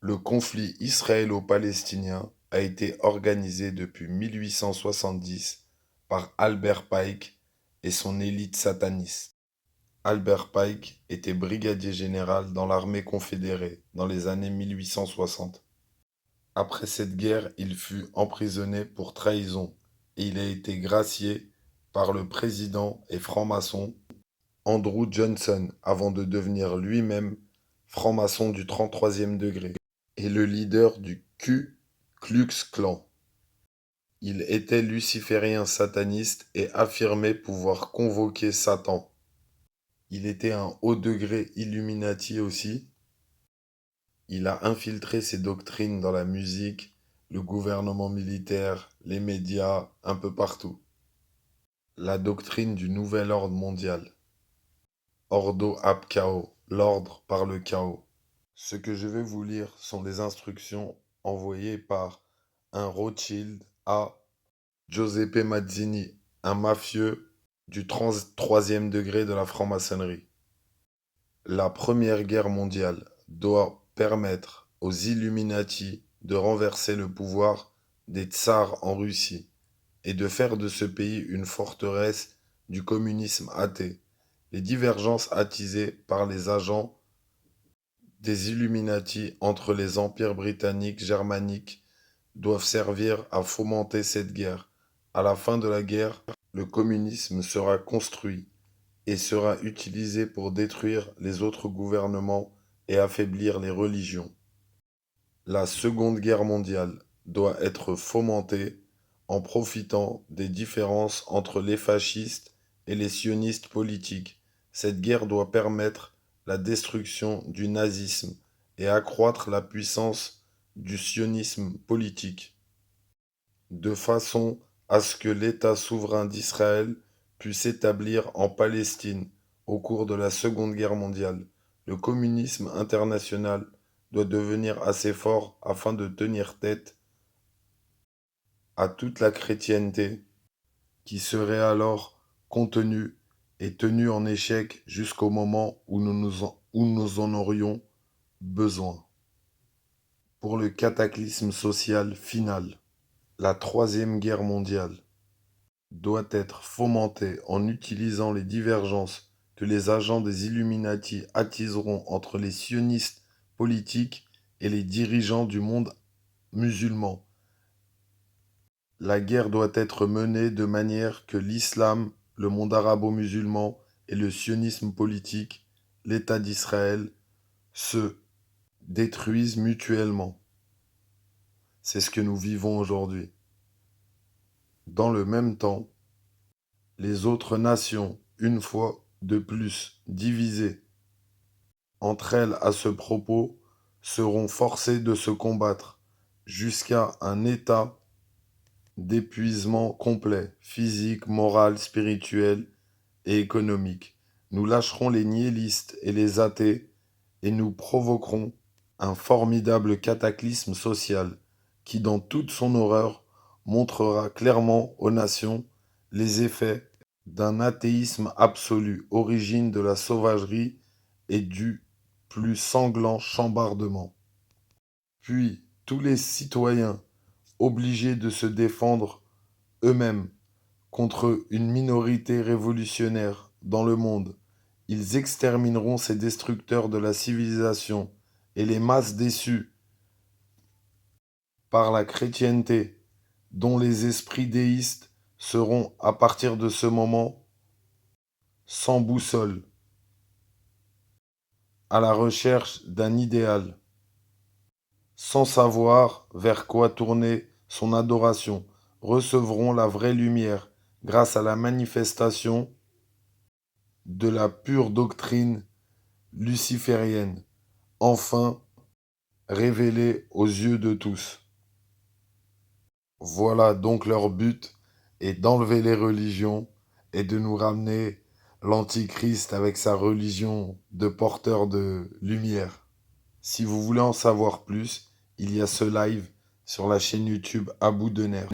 Le conflit israélo-palestinien a été organisé depuis 1870 par Albert Pike et son élite sataniste. Albert Pike était brigadier général dans l'armée confédérée dans les années 1860. Après cette guerre, il fut emprisonné pour trahison et il a été gracié par le président et franc-maçon Andrew Johnson avant de devenir lui-même franc-maçon du 33e degré et le leader du Ku Klux Klan. Il était luciférien sataniste et affirmait pouvoir convoquer Satan. Il était un haut degré Illuminati aussi. Il a infiltré ses doctrines dans la musique, le gouvernement militaire, les médias, un peu partout. La doctrine du nouvel ordre mondial. Ordo ab chaos, l'ordre par le chaos. Ce que je vais vous lire sont les instructions envoyées par un Rothschild à Giuseppe Mazzini, un mafieux du 33e degré de la franc-maçonnerie. La Première Guerre mondiale doit permettre aux Illuminati de renverser le pouvoir des tsars en Russie et de faire de ce pays une forteresse du communisme athée. Les divergences attisées par les agents des Illuminati entre les empires britanniques germaniques doivent servir à fomenter cette guerre. À la fin de la guerre, le communisme sera construit et sera utilisé pour détruire les autres gouvernements et affaiblir les religions. La Seconde Guerre mondiale doit être fomentée en profitant des différences entre les fascistes et les sionistes politiques. Cette guerre doit permettre la destruction du nazisme et accroître la puissance du sionisme politique, de façon à ce que l'État souverain d'Israël puisse s'établir en Palestine au cours de la Seconde Guerre mondiale. Le communisme international doit devenir assez fort afin de tenir tête à toute la chrétienté qui serait alors contenue et tenue en échec jusqu'au moment où nous en aurions besoin. Pour le cataclysme social final, la Troisième Guerre mondiale doit être fomentée en utilisant les divergences que les agents des Illuminati attiseront entre les sionistes politiques et les dirigeants du monde musulman. La guerre doit être menée de manière que l'islam, le monde arabo-musulman et le sionisme politique, l'État d'Israël, se détruisent mutuellement. C'est ce que nous vivons aujourd'hui. Dans le même temps, les autres nations, une fois de plus divisées entre elles à ce propos, seront forcées de se combattre jusqu'à un état d'épuisement complet, physique, moral, spirituel et économique. Nous lâcherons les nihilistes et les athées et nous provoquerons un formidable cataclysme social qui, dans toute son horreur, montrera clairement aux nations les effets d'un athéisme absolu, origine de la sauvagerie et du plus sanglant chambardement. Puis tous les citoyens obligés de se défendre eux-mêmes contre une minorité révolutionnaire dans le monde. Ils extermineront ces destructeurs de la civilisation et les masses déçues par la chrétienté, dont les esprits déistes seront à partir de ce moment sans boussole, à la recherche d'un idéal, sans savoir vers quoi tourner son adoration, recevront la vraie lumière grâce à la manifestation de la pure doctrine luciférienne, enfin révélée aux yeux de tous. Voilà donc leur but est d'enlever les religions et de nous ramener l'Antichrist avec sa religion de porteur de lumière. Si vous voulez en savoir plus, il y a ce live sur la chaîne YouTube Abou Dener.